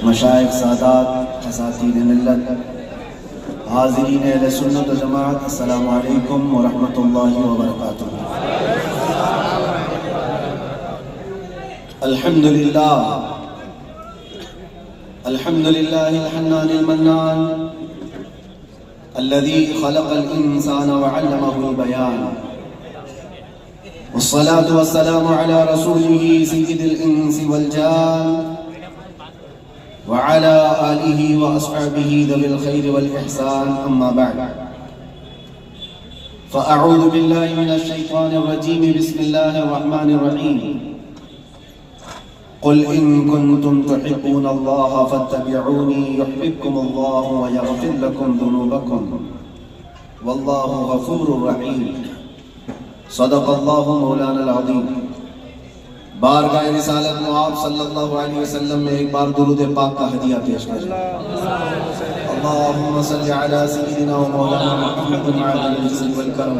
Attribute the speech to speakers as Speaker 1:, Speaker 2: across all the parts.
Speaker 1: مشائخ سادات اساتذہ ملت حاضرین اہل سنت و جماعت السلام علیکم ورحمۃ اللہ وبرکاتہ۔ الحمدللہ الحنان المنان الذي خلق الإنسان وعلمه البيان، والصلاة والسلام على رسوله سيد الإنس والجان وعلى آله وأصحابه ذوي الخير والإحسان، أما بعد فأعوذ بالله من الشيطان الرجيم، بسم الله الرحمن الرحيم، قل إن كنتم تحبون الله فاتبعوني يحببكم الله ويغفر لكم ذنوبكم والله غفور رحيم، صدق الله مولانا العظيم۔ بارگاہ رسالت میں آپ صلی اللہ علیہ وسلم میں ایک بار درود پاک کا ہدیہ پیش کریں۔ اللہم صلی علی سیدنا و مولانا محمد وعلی الجزل والکرم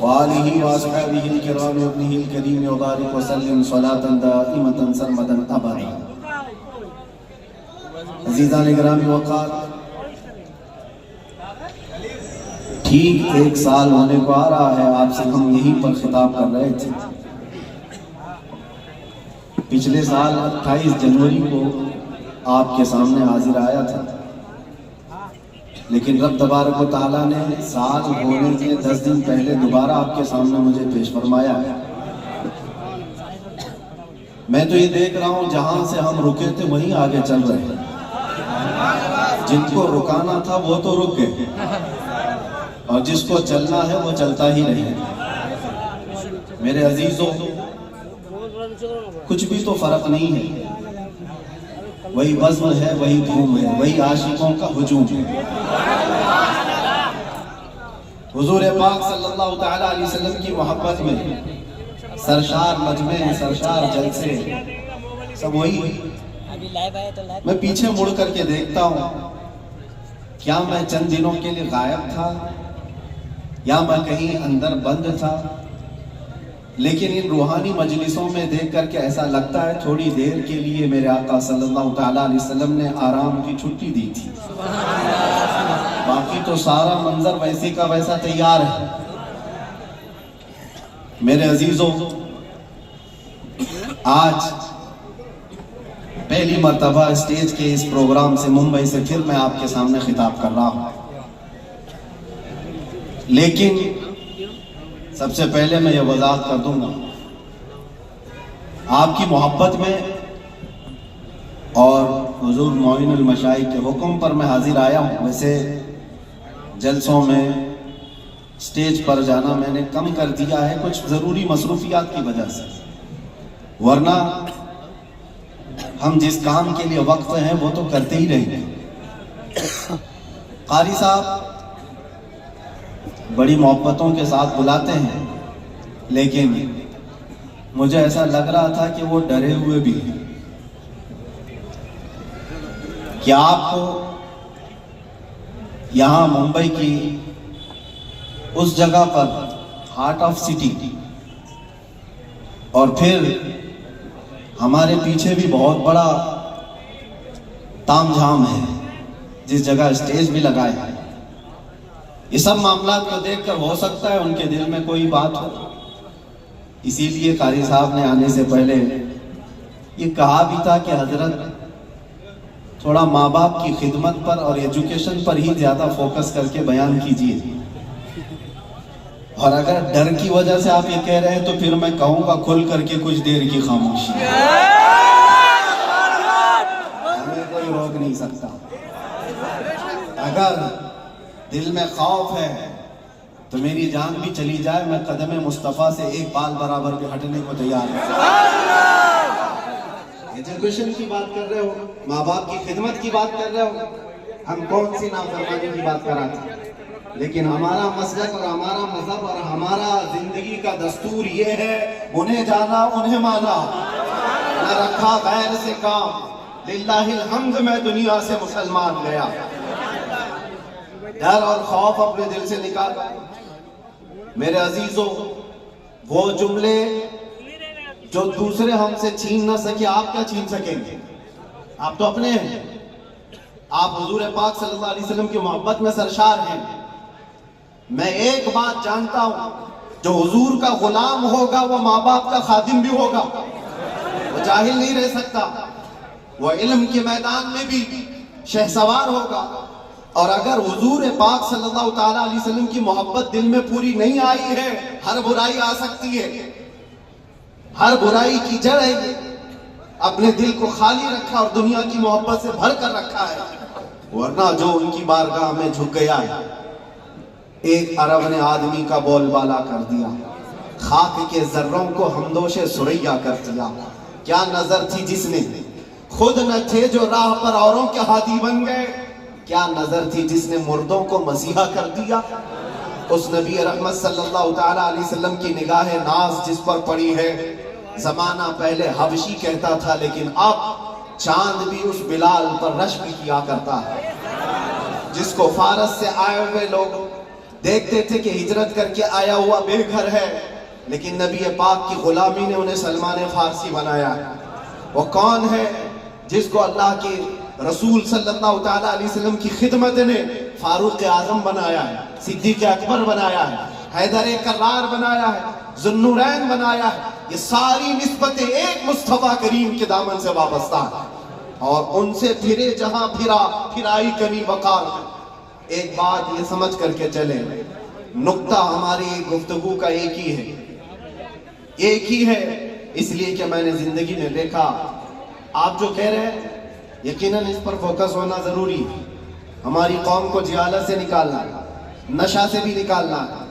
Speaker 1: وآلہ واصحابہ الکرام وابنہ الکریم وبارک وسلم صلاة دائمة سرمدا ابدا۔ عزیزان گرامی وقار، ٹھیک 1 سال ہونے کو آ رہا ہے آپ سے ہم یہیں پر خطاب کر رہے تھے۔ پچھلے سال 28 جنوری کو آپ کے سامنے حاضر آیا تھا، لیکن رب تبارک و تعالیٰ نے سال ہونے کے 10 دن پہلے دوبارہ آپ کے سامنے مجھے پیش فرمایا۔ میں تو یہ دیکھ رہا ہوں جہاں سے ہم رکے تھے وہیں آگے چل رہے ہیں، جن کو رکانا تھا وہ تو رک گئے اور جس کو چلنا ہے وہ چلتا ہی رہے۔ میرے عزیزوں، کچھ بھی تو فرق نہیں ہے، وہی بزم ہے، وہی دھوم ہے، وہی عاشقوں کا ہجوم ہے۔ حضور پاک صلی اللہ تعالی علیہ وسلم کی محبت میں سرشار مجمع، سرشار جلسے سب وہی۔ میں پیچھے مڑ کر کے دیکھتا ہوں، کیا میں چند دنوں کے لیے غائب تھا یا میں کہیں اندر بند تھا؟ لیکن ان روحانی مجلسوں میں دیکھ کر کے ایسا لگتا ہے تھوڑی دیر کے لیے میرے آقا صلی اللہ تعالیٰ علیہ وسلم نے آرام کی چھٹی دی تھی، باقی تو سارا منظر ویسے کا ویسا تیار ہے۔ میرے عزیزوں، آج پہلی مرتبہ اسٹیج کے اس پروگرام سے ممبئی سے پھر میں آپ کے سامنے خطاب کر رہا ہوں، لیکن سب سے پہلے میں یہ وضاحت کر دوں گا، آپ کی محبت میں اور حضور معین المشائخ کے حکم پر میں حاضر آیا ہوں۔ ویسے جلسوں میں سٹیج پر جانا میں نے کم کر دیا ہے کچھ ضروری مصروفیات کی وجہ سے، ورنہ ہم جس کام کے لیے وقف ہیں وہ تو کرتے ہی رہیں گے۔ قاری صاحب بڑی محبتوں کے ساتھ بلاتے ہیں، لیکن مجھے ایسا لگ رہا تھا کہ وہ ڈرے ہوئے بھی ہیں کہ آپ کو یہاں ممبئی کی اس جگہ پر ہارٹ آف سٹی، اور پھر ہمارے پیچھے بھی بہت بڑا تام جھام ہے جس جگہ اسٹیج بھی لگائے ہیں، یہ سب معاملات کو دیکھ کر ہو سکتا ہے ان کے دل میں کوئی بات ہو، اسی لیے قاری صاحب نے آنے سے پہلے یہ کہا بھی تھا کہ حضرت تھوڑا ماں باپ کی خدمت پر اور ایجوکیشن پر ہی زیادہ فوکس کر کے بیان کیجیے، اور اگر ڈر کی وجہ سے آپ یہ کہہ رہے ہیں تو پھر میں کہوں گا کھل کر کے کچھ دیر کی خاموشی، ہمیں کوئی روک نہیں سکتا۔ اگر دل میں خوف ہے تو میری جان بھی چلی جائے، میں قدم مصطفیٰ سے ایک بال برابر بھی ہٹنے کو تیار ہوں۔ ایجوکیشن کی بات کر رہے ہو، ماں باپ کی خدمت کی بات کر رہے ہو، ہم کون سی نافرمانی کی بات کر رہا تھا؟ لیکن ہمارا مسلک اور ہمارا مذہب اور ہمارا زندگی کا دستور یہ ہے، انہیں جانا انہیں مانا، نہ رکھا غیر سے کام، للہ الحمد میں دنیا سے مسلمان گیا۔ ڈر اور خوف اپنے دل سے نکال۔ میرے عزیزوں، وہ جملے جو دوسرے ہم سے چھین نہ سکے، آپ کیا چھین سکیں گے؟ آپ تو اپنے ہیں، آپ حضور پاک صلی اللہ علیہ وسلم کی محبت میں سرشار ہیں۔ میں ایک بات جانتا ہوں، جو حضور کا غلام ہوگا وہ ماں باپ کا خادم بھی ہوگا، وہ جاہل نہیں رہ سکتا، وہ علم کے میدان میں بھی شہسوار ہوگا۔ اور اگر حضور پاک صلی اللہ تعالیٰ علیہ وسلم کی محبت دل میں پوری نہیں آئی ہے، ہر برائی آ سکتی ہے، ہر برائی کی جڑ ہے یہ۔ اپنے دل کو خالی رکھا اور دنیا کی محبت سے بھر کر رکھا ہے، ورنہ جو ان کی بارگاہ میں جھک گیا ہے، ایک عرب نے آدمی کا بول بالا کر دیا، خاک کے ذروں کو ہمدوش سریا کر دیا۔ کیا نظر تھی جس نے، خود نہ تھے جو راہ پر اوروں کے ہادی بن گئے، کیا نظر تھی جس نے مردوں کو مسیحا کر دیا۔ اس نبی رحمت صلی اللہ تعالیٰ علیہ وسلم کی نگاہ ناز جس پر پڑی ہے، زمانہ پہلے حبشی کہتا تھا، لیکن اب چاند بھی اس بلال پر رشک کیا کرتا ہے، جس کو فارس سے آئے ہوئے لوگ دیکھتے تھے کہ ہجرت کر کے آیا ہوا بے گھر ہے، لیکن نبی پاک کی غلامی نے انہیں سلمان فارسی بنایا۔ وہ کون ہے؟ جس کو اللہ کے رسول صلی اللہ تعالیٰ علیہ وسلم کی خدمت نے فاروق اعظم بنایا ہے، صدیق اکبر بنایا ہے، حیدر کرار بنایا ہے، ذوالنورین بنایا ہے۔ یہ ساری نسبتیں ایک مصطفیٰ کریم کے دامن سے وابستہ ہیں، اور ان سے پھرے جہاں پھرائی کمی وقار۔ ایک بات یہ سمجھ کر کے چلیں، نقطہ ہماری گفتگو کا ایک ہی ہے، اس لیے کہ میں نے زندگی میں دیکھا، آپ جو کہہ رہے ہیں یقیناً اس پر فوکس ہونا ضروری ہے۔ ہماری قوم کو جہالت سے نکالنا ہے، نشہ سے بھی نکالنا ہے،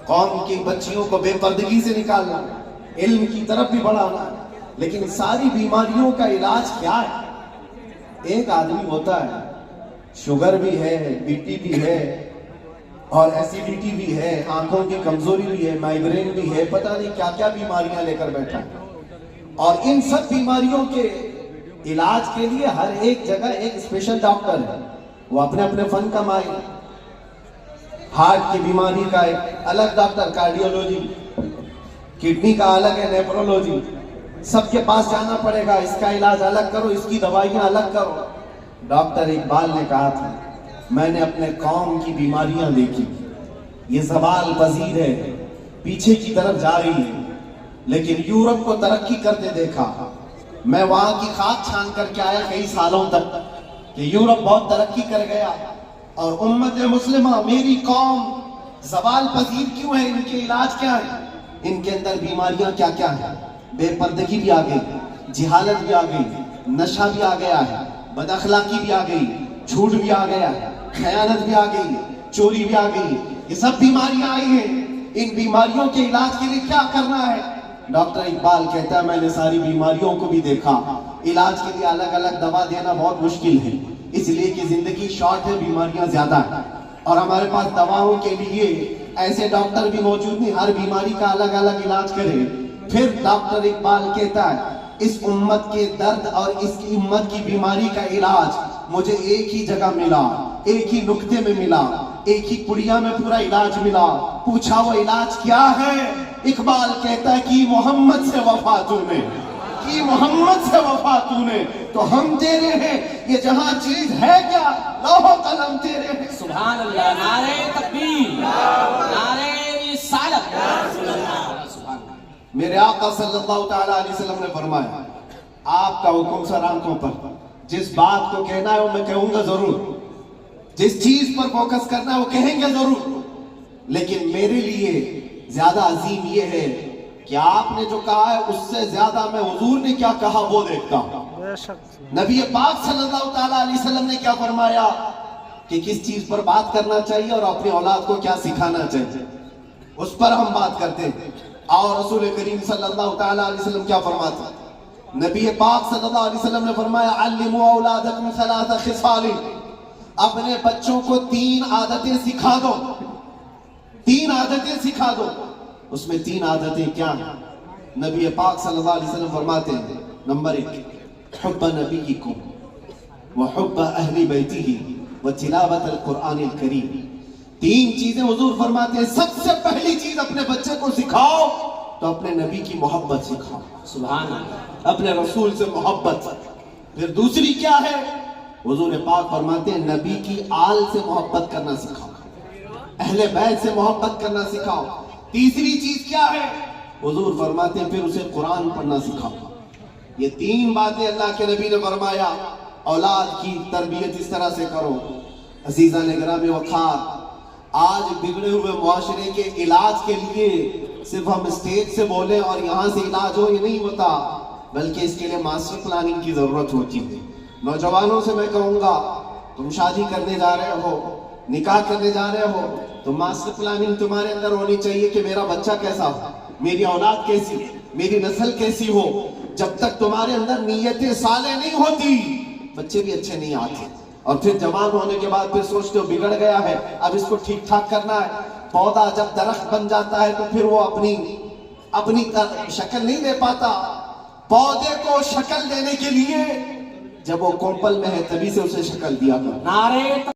Speaker 1: قوم کی بچیوں کو بے پردگی سے نکالنا ہے، علم کی طرف بھی بڑھانا ہے، لیکن ساری بیماریوں کا علاج کیا ہے؟ ایک آدمی ہوتا ہے، شوگر بھی ہے، بی پی بھی ہے، اور ایسیڈیٹی بھی ہے، آنکھوں کی کمزوری بھی ہے، مائیگرین بھی ہے، پتہ نہیں کیا کیا بیماریاں لے کر بیٹھا ہے، اور ان سب بیماریوں کے علاج کے لیے ہر ایک جگہ ایک اسپیشل ڈاکٹر ہے، وہ اپنے اپنے فن کا ماہر۔ ہارٹ کی بیماری کا ایک الگ ڈاکٹر، کارڈیولوجی، کڈنی کا الگ ہے، نیفرولوجی، سب کے پاس جانا پڑے گا، اس کا علاج الگ کرو، اس کی دوائیاں الگ کرو۔ ڈاکٹر اقبال نے کہا تھا، میں نے اپنے قوم کی بیماریاں دیکھی، یہ زوال پذیر ہے، پیچھے کی طرف جا رہی ہے، لیکن یورپ کو ترقی کرتے دیکھا۔ میں وہاں کی خاک چھان کر کے آیا کئی سالوں تک کہ یورپ بہت ترقی کر گیا، اور امت مسلمہ میری قوم زوال پذیر کیوں ہے؟ ان کے علاج کیا ہے؟ ان کے اندر بیماریاں کیا کیا ہیں؟ بے پردگی بھی آ گئی، جہالت بھی آ گئی، نشہ بھی آ گیا ہے، بد اخلاقی بھی آ گئی، جھوٹ بھی آ گیا ہے، خیانت بھی آ گئی، چوری بھی آ گئی، یہ سب بیماریاں آئی ہیں۔ ان بیماریوں کے علاج کے لیے کیا کرنا ہے؟ ڈاکٹر اقبال کہتا ہے، میں نے ساری بیماریوں کو بھی دیکھا، علاج کے لیے الگ الگ دوا دینا بہت مشکل ہے، اس لیے کہ زندگی شارٹ ہے، بیماریاں زیادہ ہیں، اور ہمارے پاس دواؤں کے لیے ایسے ڈاکٹر بھی موجود نہیں، ہر بیماری کا الگ الگ علاج کرے۔ پھر ڈاکٹر اقبال کہتا ہے، اس امت کے درد اور اس کی امت کی بیماری کا علاج مجھے ایک ہی جگہ ملا، ایک ہی نقطے میں ملا، ایک ہی پڑیا میں پورا علاج ملا۔ پوچھا وہ علاج کیا ہے؟ اقبال کہتا ہے کہ محمد سے وفا تو نے، کہ محمد سے وفا تو نے، تو ہم تیرے ہیں، یہ جہاں چیز ہے کیا، لوح و قلم تیرے ہیں۔
Speaker 2: سبحان اللہ، نعرہ تکبیر، نعرہ رسالت، سبحان اللہ۔
Speaker 1: میرے آقا صلی اللہ تعالیٰ علیہ وسلم نے فرمایا، آپ کا حکم سر آنکھوں پر، جس بات کو کہنا ہے وہ میں کہوں گا ضرور، جس چیز پر فوکس کرنا ہے وہ کہیں گے ضرور، لیکن میرے لیے زیادہ عظیم یہ ہے کہ آپ نے جو کہا ہے اس سے زیادہ میں حضور نے کیا کہا وہ دیکھتا ہوں۔ نبی پاک صلی اللہ تعالیٰ علیہ وسلم نے کیا فرمایا کہ کس چیز پر بات کرنا چاہیے اور اپنی اولاد کو کیا سکھانا چاہیے، اس پر ہم بات کرتے ہیں۔ اور رسول کریم صلی اللہ تعالیٰ علیہ وسلم کیا فرماتے ہیں؟ نبی پاک صلی اللہ علیہ وسلم نے فرمایا، علموا اولادکم ثلاث خصال، اپنے بچوں کو 3 عادتیں سکھا دو، 3 عادتیں سکھا دو۔ اس میں 3 عادتیں کیا ہیں؟ نبی پاک صلی اللہ علیہ وسلم فرماتے ہیں، نمبر 1، حب نبیکم وحب اہل بیتہ وتلاوت القرآن الکریم۔ 3 چیزیں حضور فرماتے ہیں، سب سے پہلی چیز اپنے بچے کو سکھاؤ تو اپنے نبی کی محبت سکھاؤ،
Speaker 2: سبحان اللہ،
Speaker 1: اپنے رسول سے محبت۔ پھر دوسری کیا ہے؟ حضور پاک فرماتے ہیں نبی کی آل سے محبت کرنا سکھاؤ، اہل بیت سے محبت کرنا سکھاؤ۔ تیسری چیز کیا ہے؟ حضور فرماتے ہیں پھر اسے قرآن پڑھنا سکھاؤ۔ یہ تین باتیں اللہ کے نبی نے فرمایا، اولاد کی تربیت اس طرح سے کرو۔ عزیزان گرامی وقار، آج بگڑے ہوئے معاشرے کے علاج کے لیے صرف ہم اسٹیج سے بولیں اور یہاں سے علاج ہو، یہ نہیں ہوتا، بلکہ اس کے لیے ماسٹر پلاننگ کی ضرورت ہوتی ہے۔ نوجوانوں سے میں کہوں گا، تم شادی کرنے جا رہے ہو، نکاح کرنے جا رہے ہو، تو ماسٹر پلاننگ تمہارے اندر ہونی چاہیے کہ میرا بچہ کیسا ہو، میری اولاد کیسی، میری نسل کیسی ہو۔ جب تک تمہارے اندر نیت صالح نہیں ہوتی، بچے بھی اچھے نہیں آتے۔ اور پھر جوان ہونے کے بعد پھر سوچتے ہو بگڑ گیا ہے، اب اس کو ٹھیک ٹھاک کرنا ہے۔ پودا جب درخت بن جاتا ہے تو پھر وہ اپنی شکل نہیں دے پاتا۔ پودے کو شکل دینے کے لیے جب وہ کوپل میں ہے تبھی سے اسے شکل دیا کرو۔
Speaker 2: نعرے